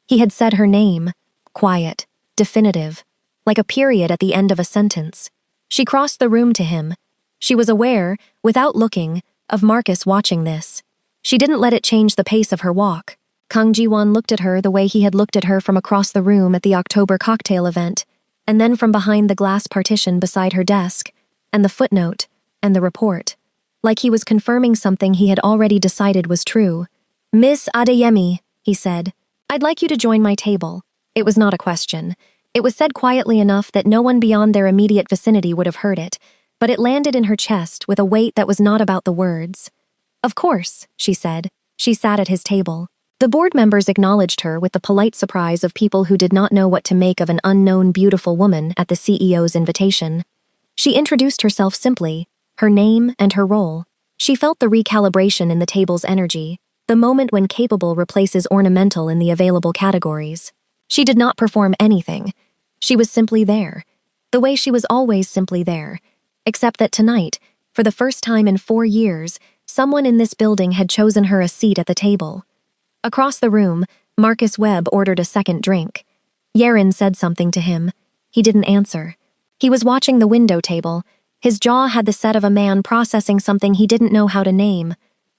He had said her name, quiet, definitive, like a period at the end of a sentence. She crossed the room to him. She was aware, without looking, of Marcus watching this. She didn't let it change the pace of her walk. Kang Ji-won looked at her the way he had looked at her from across the room at the October cocktail event, and then from behind the glass partition beside her desk, and the footnote, and the report. Like he was confirming something he had already decided was true. "Miss Adeyemi," he said, "I'd like you to join my table." It was not a question. It was said quietly enough that no one beyond their immediate vicinity would have heard it, but it landed in her chest with a weight that was not about the words. "Of course," she said. She sat at his table. The board members acknowledged her with the polite surprise of people who did not know what to make of an unknown beautiful woman at the CEO's invitation. She introduced herself simply, her name and her role. She felt the recalibration in the table's energy, the moment when capable replaces ornamental in the available categories. She did not perform anything. She was simply there, the way she was always simply there, except that tonight, for the first time in 4 years, someone in this building had chosen her a seat at the table. Across the room, Marcus Webb ordered a second drink. Yerin said something to him. He didn't answer. He was watching the window table. His jaw had the set of a man processing something he didn't know how to name.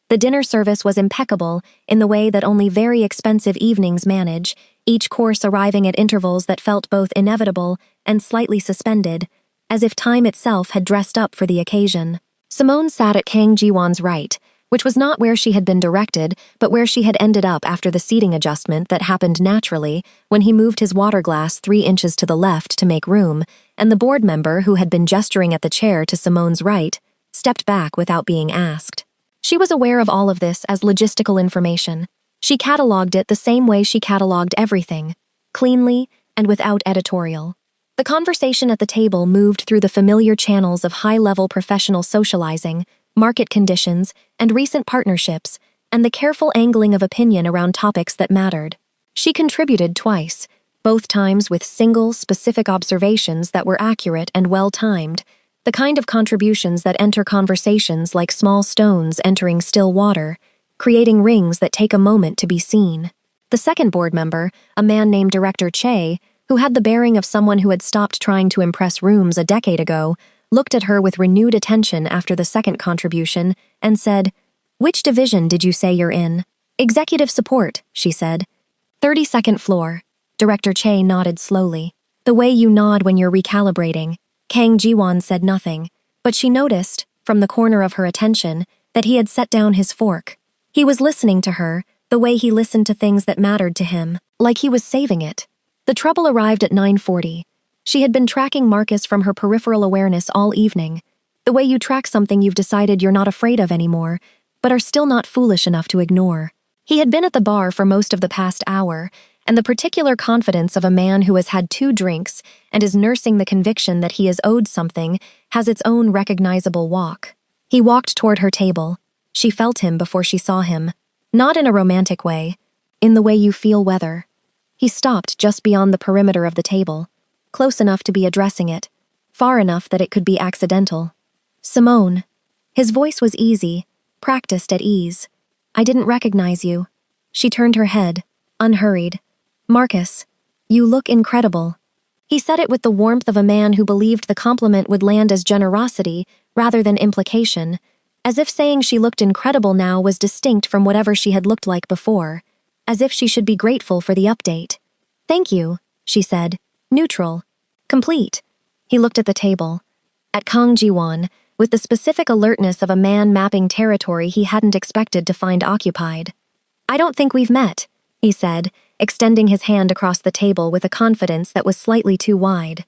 The dinner service was impeccable in the way that only very expensive evenings manage, each course arriving at intervals that felt both inevitable and slightly suspended, as if time itself had dressed up for the occasion. Simone sat at Kang Ji-won's right, which was not where she had been directed, but where she had ended up after the seating adjustment that happened naturally when he moved his water glass 3 inches to the left to make room, and the board member who had been gesturing at the chair to Simone's right stepped back without being asked. She was aware of all of this as logistical information. She cataloged it the same way she cataloged everything, cleanly and without editorial. The conversation at the table moved through the familiar channels of high-level professional socializing, market conditions, and recent partnerships, and the careful angling of opinion around topics that mattered. She contributed twice, both times with single, specific observations that were accurate and well-timed, the kind of contributions that enter conversations like small stones entering still water, creating rings that take a moment to be seen. The second board member, a man named Director Che, who had the bearing of someone who had stopped trying to impress rooms a decade ago, looked at her with renewed attention after the second contribution and said, "Which division did you say you're in?" "Executive support," she said. 32nd floor. Director Che nodded slowly. "The way you nod when you're recalibrating." Kang Ji-won said nothing, but she noticed, from the corner of her attention, that he had set down his fork. He was listening to her, the way he listened to things that mattered to him, like he was saving it. The trouble arrived at 9:40. She had been tracking Marcus from her peripheral awareness all evening, the way you track something you've decided you're not afraid of anymore, but are still not foolish enough to ignore. He had been at the bar for most of the past hour, and the particular confidence of a man who has had 2 drinks and is nursing the conviction that he is owed something has its own recognizable walk. He walked toward her table. She felt him before she saw him, not in a romantic way, in the way you feel weather. He stopped just beyond the perimeter of the table, close enough to be addressing it, far enough that it could be accidental. "Simone." His voice was easy, practiced at ease. "I didn't recognize you." She turned her head, unhurried. "Marcus, you look incredible." He said it with the warmth of a man who believed the compliment would land as generosity rather than implication, as if saying she looked incredible now was distinct from whatever she had looked like before, as if she should be grateful for the update. "Thank you," she said, neutral, complete. He looked at the table, at Kang Ji-won, with the specific alertness of a man mapping territory he hadn't expected to find occupied. "I don't think we've met," he said, extending his hand across the table with a confidence that was slightly too wide.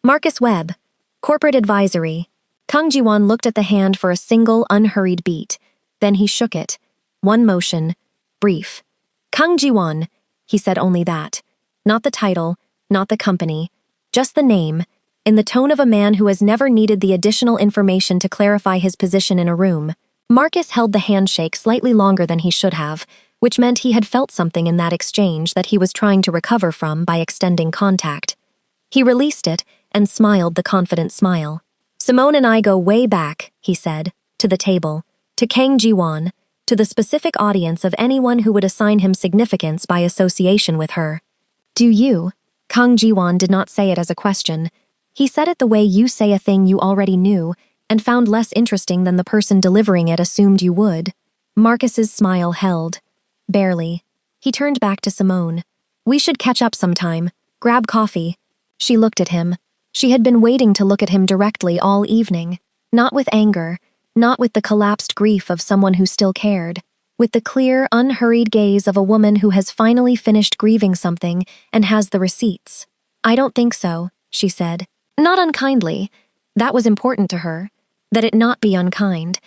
"Marcus Webb, Corporate Advisory." Kang Ji-won looked at the hand for a single, unhurried beat. Then he shook it. One motion, brief. "Kang Ji-won," he said only that. Not the title, not the company, Just the name, in the tone of a man who has never needed the additional information to clarify his position in a room. Marcus held the handshake slightly longer than he should have, which meant he had felt something in that exchange that he was trying to recover from by extending contact. He released it and smiled the confident smile. "Simone and I go way back," he said, to the table, to Kang Ji-won, to the specific audience of anyone who would assign him significance by association with her. "Do you?" Kang Ji-won did not say it as a question. He said it the way you say a thing you already knew and found less interesting than the person delivering it assumed you would. Marcus's smile held. Barely. He turned back to Simone. "We should catch up sometime. Grab coffee." She looked at him. She had been waiting to look at him directly all evening. Not with anger, not with the collapsed grief of someone who still cared. With the clear, unhurried gaze of a woman who has finally finished grieving something and has the receipts. "I don't think so," she said. Not unkindly. That was important to her. That it not be unkind.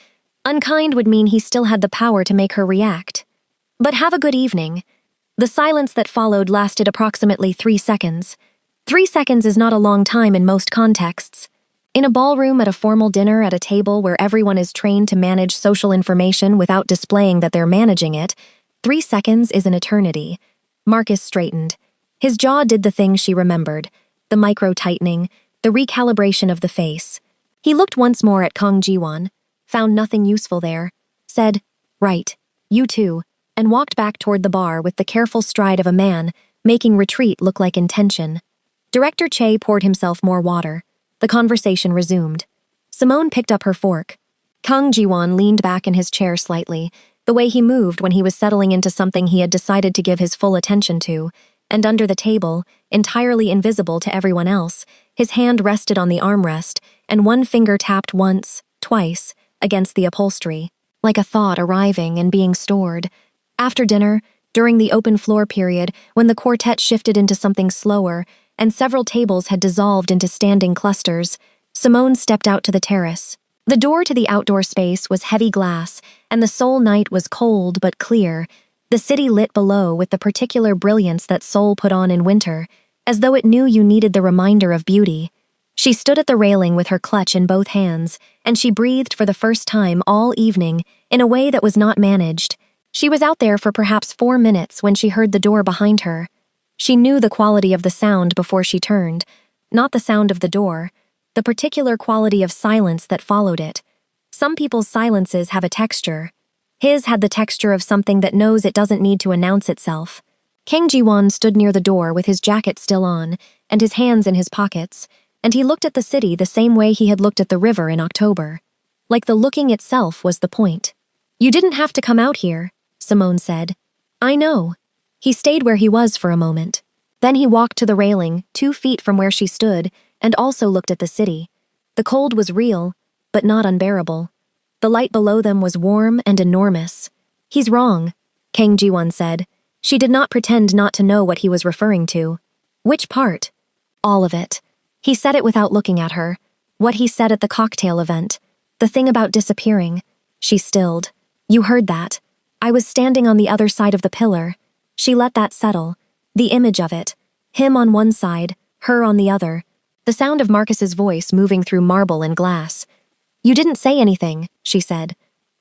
Unkind would mean he still had the power to make her react. "But have a good evening." The silence that followed lasted approximately 3 seconds. 3 seconds is not a long time in most contexts. In a ballroom, at a formal dinner, at a table where everyone is trained to manage social information without displaying that they're managing it, 3 seconds is an eternity. Marcus straightened. His jaw did the thing she remembered, the micro-tightening, the recalibration of the face. He looked once more at Kang Ji-won, found nothing useful there, said, "Right, you too," and walked back toward the bar with the careful stride of a man, making retreat look like intention. Director Che poured himself more water. The conversation resumed. Simone picked up her fork. Kang Ji-won leaned back in his chair slightly, the way he moved when he was settling into something he had decided to give his full attention to, and under the table, entirely invisible to everyone else, his hand rested on the armrest, and one finger tapped once, twice, against the upholstery, like a thought arriving and being stored. After dinner, during the open floor period, when the quartet shifted into something slower, and several tables had dissolved into standing clusters, Simone stepped out to the terrace. The door to the outdoor space was heavy glass, and the Seoul night was cold but clear, the city lit below with the particular brilliance that Seoul put on in winter, as though it knew you needed the reminder of beauty. She stood at the railing with her clutch in both hands, and she breathed for the first time all evening in a way that was not managed. She was out there for perhaps 4 minutes when she heard the door behind her. She knew the quality of the sound before she turned, not the sound of the door, the particular quality of silence that followed it. Some people's silences have a texture. His had the texture of something that knows it doesn't need to announce itself. Kang Ji-won stood near the door with his jacket still on, and his hands in his pockets, and he looked at the city the same way he had looked at the river in October. Like the looking itself was the point. "You didn't have to come out here," Simone said. "I know." He stayed where he was for a moment. Then he walked to the railing, 2 feet from where she stood, and also looked at the city. The cold was real, but not unbearable. The light below them was warm and enormous. "He's wrong," Kang Ji-won said. She did not pretend not to know what he was referring to. "Which part?" "All of it." He said it without looking at her. What he said at the cocktail event. The thing about disappearing. She stilled. "You heard that. I was standing on the other side of the pillar." She let that settle. The image of it. Him on one side, her on the other. The sound of Marcus's voice moving through marble and glass. "You didn't say anything," she said.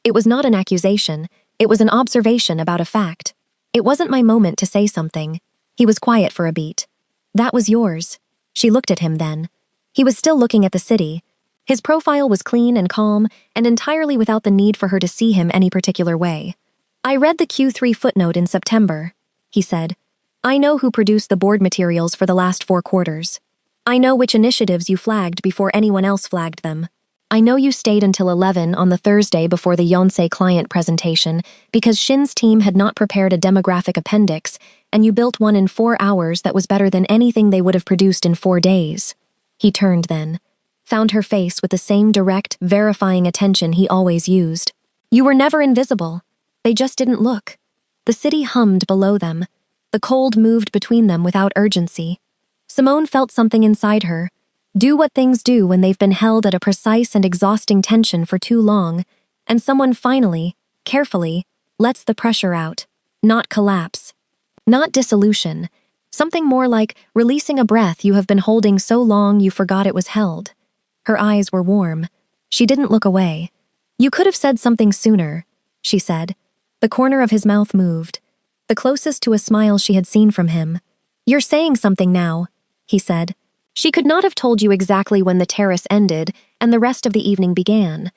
It was not an accusation. It was an observation about a fact. "It wasn't my moment to say something." He was quiet for a beat. "That was yours." She looked at him then. He was still looking at the city. His profile was clean and calm, and entirely without the need for her to see him any particular way. "I read the Q3 footnote in September," he said. "I know who produced the board materials for the last 4 quarters. I know which initiatives you flagged before anyone else flagged them. I know you stayed until 11 on the Thursday before the Yonsei client presentation because Shin's team had not prepared a demographic appendix, and you built one in 4 hours that was better than anything they would have produced in 4 days. He turned then, found her face with the same direct, verifying attention he always used. "You were never invisible. They just didn't look." The city hummed below them. The cold moved between them without urgency. Simone felt something inside her. Do what things do when they've been held at a precise and exhausting tension for too long, and someone finally, carefully, lets the pressure out. Not collapse. Not dissolution. Something more like releasing a breath you have been holding so long you forgot it was held. Her eyes were warm. She didn't look away. You could have said something sooner, she said. The corner of his mouth moved, the closest to a smile she had seen from him. You're saying something now, he said. She could not have told you exactly when the terrace ended and the rest of the evening began.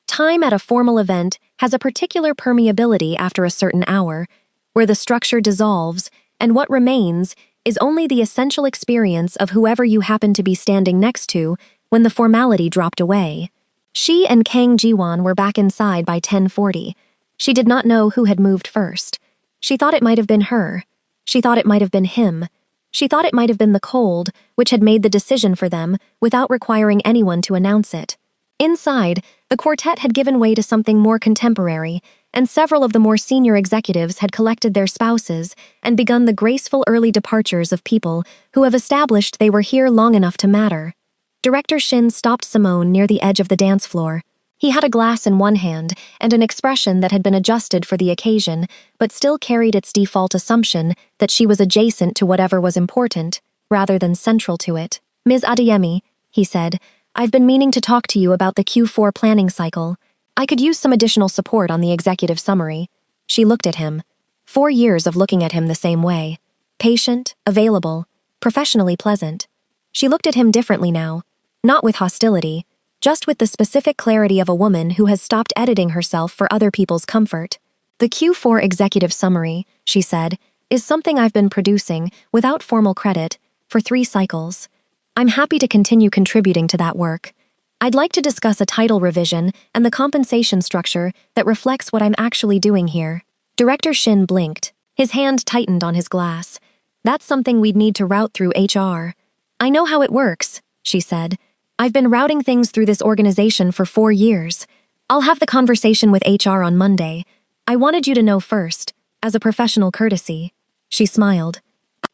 Time at a formal event has a particular permeability after a certain hour, where the structure dissolves, and what remains is only the essential experience of whoever you happen to be standing next to when the formality dropped away. She and Kang Jiwon were back inside by 10:40. She did not know who had moved first. She thought it might have been her. She thought it might have been him. She thought it might have been the cold, which had made the decision for them without requiring anyone to announce it. Inside, the quartet had given way to something more contemporary, and several of the more senior executives had collected their spouses and begun the graceful early departures of people who have established they were here long enough to matter. Director Shin stopped Simone near the edge of the dance floor. He had a glass in one hand and an expression that had been adjusted for the occasion, but still carried its default assumption that she was adjacent to whatever was important, rather than central to it. Ms. Adeyemi, he said, I've been meaning to talk to you about the Q4 planning cycle. I could use some additional support on the executive summary. She looked at him. 4 years of looking at him the same way. Patient, available, professionally pleasant. She looked at him differently now, not with hostility, just with the specific clarity of a woman who has stopped editing herself for other people's comfort. The Q4 executive summary, she said, is something I've been producing, without formal credit, for 3 cycles. I'm happy to continue contributing to that work. I'd like to discuss a title revision and the compensation structure that reflects what I'm actually doing here. Director Shin blinked. His hand tightened on his glass. That's something we'd need to route through HR. I know how it works, she said. I've been routing things through this organization for 4 years. I'll have the conversation with HR on Monday. I wanted you to know first, as a professional courtesy. She smiled.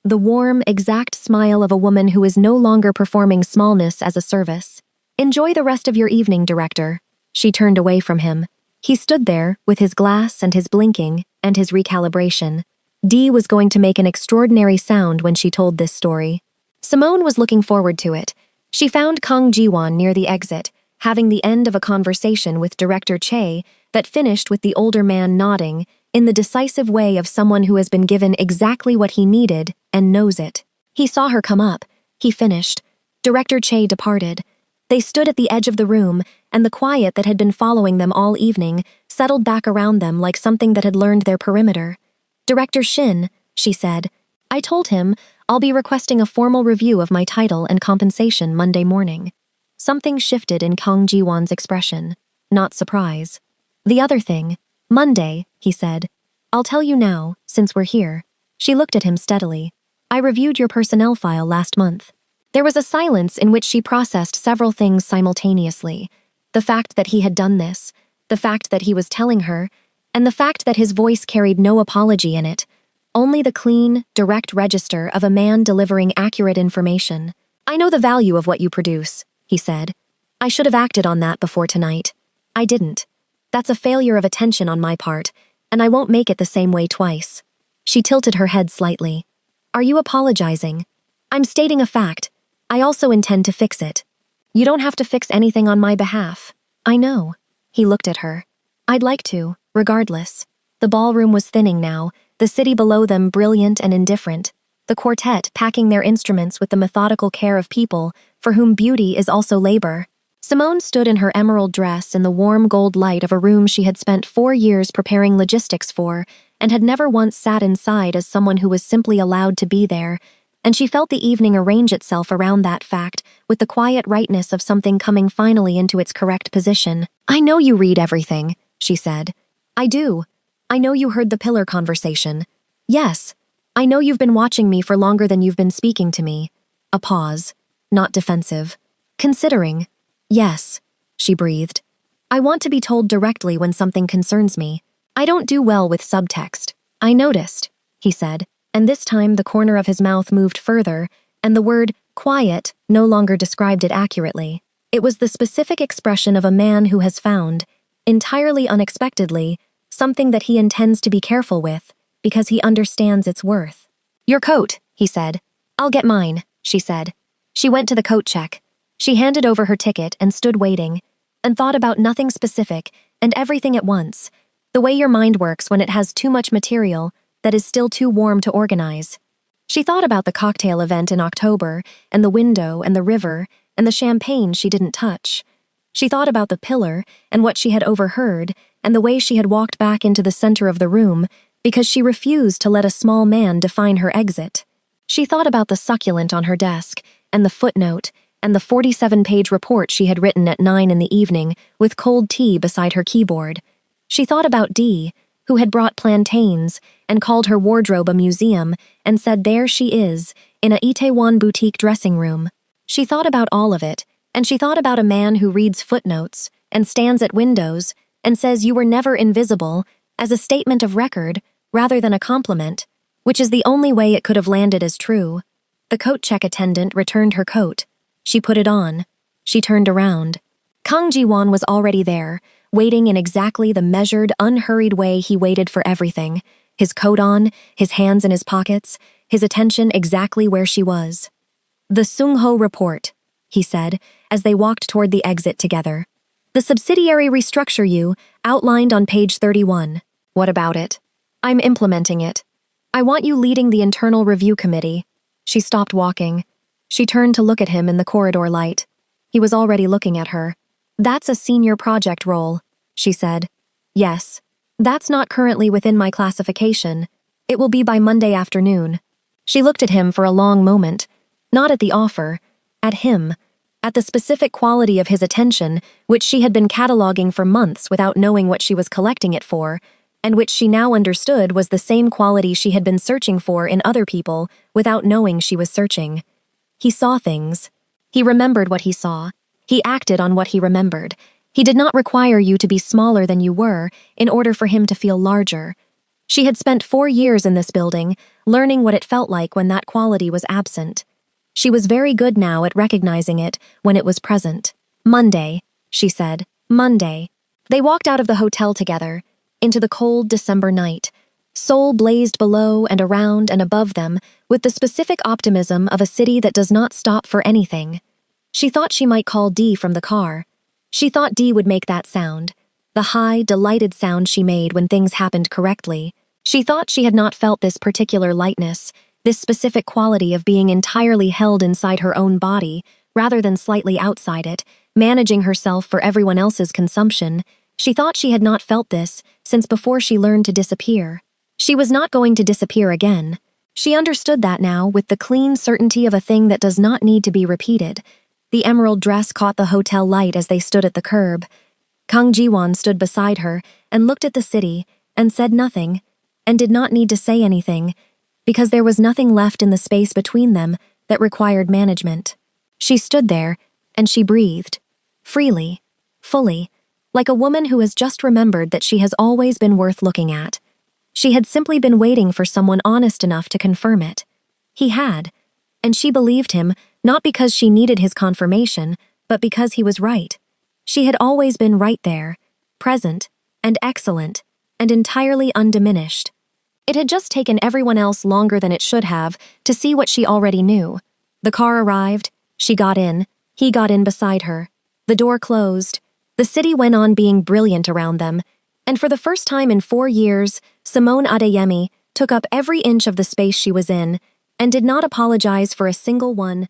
The warm, exact smile of a woman who is no longer performing smallness as a service. Enjoy the rest of your evening, Director. She turned away from him. He stood there, with his glass and his blinking, and his recalibration. Dee was going to make an extraordinary sound when she told this story. Simone was looking forward to it. She found Kang Jiwon near the exit, having the end of a conversation with Director Che that finished with the older man nodding, in the decisive way of someone who has been given exactly what he needed and knows it. He saw her come up. He finished. Director Che departed. They stood at the edge of the room, and the quiet that had been following them all evening settled back around them like something that had learned their perimeter. Director Shin, she said, I told him I'll be requesting a formal review of my title and compensation Monday morning. Something shifted in Kang Ji-won's expression. Not surprise. The other thing. Monday, he said. I'll tell you now, since we're here. She looked at him steadily. I reviewed your personnel file last month. There was a silence in which she processed several things simultaneously. The fact that he had done this, the fact that he was telling her, and the fact that his voice carried no apology in it. Only the clean, direct register of a man delivering accurate information. I know the value of what you produce, he said. I should have acted on that before tonight. I didn't. That's a failure of attention on my part, and I won't make it the same way twice. She tilted her head slightly. Are you apologizing? I'm stating a fact. I also intend to fix it. You don't have to fix anything on my behalf. I know. He looked at her. I'd like to, regardless. The ballroom was thinning now, the city below them brilliant and indifferent, the quartet packing their instruments with the methodical care of people for whom beauty is also labor. Simone stood in her emerald dress in the warm gold light of a room she had spent 4 years preparing logistics for and had never once sat inside as someone who was simply allowed to be there, and she felt the evening arrange itself around that fact with the quiet rightness of something coming finally into its correct position. I know you read everything, she said. I do. I know you heard the pillar conversation. Yes. I know you've been watching me for longer than you've been speaking to me. A pause. Not defensive. Considering. Yes, she breathed. I want to be told directly when something concerns me. I don't do well with subtext. I noticed, he said, and this time the corner of his mouth moved further, and the word quiet no longer described it accurately. It was the specific expression of a man who has found, entirely unexpectedly, something that he intends to be careful with, because he understands its worth. Your coat, he said. I'll get mine, she said. She went to the coat check. She handed over her ticket and stood waiting, and thought about nothing specific and everything at once, the way your mind works when it has too much material that is still too warm to organize. She thought about the cocktail event in October, and the window and the river and the champagne she didn't touch. She thought about the pillar and what she had overheard and the way she had walked back into the center of the room because she refused to let a small man define her exit. She thought about the succulent on her desk and the footnote and the 47-page report she had written at 9 in the evening with cold tea beside her keyboard. She thought about Dee, who had brought plantains and called her wardrobe a museum and said there she is, in a Itaewon boutique dressing room. She thought about all of it, and she thought about a man who reads footnotes and stands at windows and says you were never invisible as a statement of record rather than a compliment, which is the only way it could have landed as true. The coat check attendant returned her coat. She put it on. She turned around. Kang Ji-won was already there, waiting in exactly the measured, unhurried way he waited for everything. His coat on, his hands in his pockets, his attention exactly where she was. The Sung-ho report, he said, as they walked toward the exit together. The subsidiary restructure you, outlined on page 31. What about it? I'm implementing it. I want you leading the internal review committee. She stopped walking. She turned to look at him in the corridor light. He was already looking at her. That's a senior project role, she said. Yes. That's not currently within my classification. It will be by Monday afternoon. She looked at him for a long moment, not at the offer, at him, at the specific quality of his attention, which she had been cataloging for months without knowing what she was collecting it for, and which she now understood was the same quality she had been searching for in other people without knowing she was searching. He saw things. He remembered what he saw. He acted on what he remembered. He did not require you to be smaller than you were in order for him to feel larger. She had spent 4 years in this building, learning what it felt like when that quality was absent. She was very good now at recognizing it when it was present. Monday, she said. Monday. They walked out of the hotel together, into the cold December night. Seoul blazed below and around and above them with the specific optimism of a city that does not stop for anything. She thought she might call Dee from the car. She thought Dee would make that sound, the high, delighted sound she made when things happened correctly. She thought she had not felt this particular lightness, this specific quality of being entirely held inside her own body, rather than slightly outside it, managing herself for everyone else's consumption. She thought she had not felt this since before she learned to disappear. She was not going to disappear again. She understood that now with the clean certainty of a thing that does not need to be repeated. The emerald dress caught the hotel light as they stood at the curb. Kang Ji-won stood beside her and looked at the city and said nothing, and did not need to say anything, because there was nothing left in the space between them that required management. She stood there, and she breathed, freely, fully, like a woman who has just remembered that she has always been worth looking at. She had simply been waiting for someone honest enough to confirm it. He had, and she believed him not because she needed his confirmation, but because he was right. She had always been right there, present, and excellent, and entirely undiminished. It had just taken everyone else longer than it should have to see what she already knew. The car arrived, she got in, he got in beside her. The door closed. The city went on being brilliant around them, and for the first time in 4 years, Simone Adeyemi took up every inch of the space she was in, and did not apologize for a single one